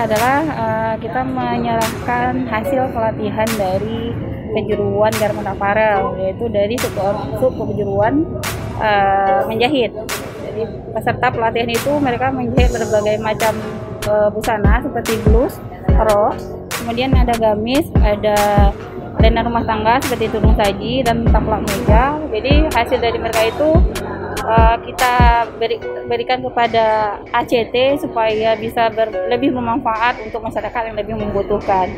adalah kita menyerahkan hasil pelatihan dari kejuruan garment apparel, yaitu dari sub kejuruan menjahit. Jadi peserta pelatihan itu mereka menjahit berbagai macam busana seperti blus, rok, kemudian ada gamis, ada lena rumah tangga seperti tudung saji dan taplak meja. Jadi hasil dari mereka itu kita berikan kepada ACT supaya bisa lebih bermanfaat untuk masyarakat yang lebih membutuhkan.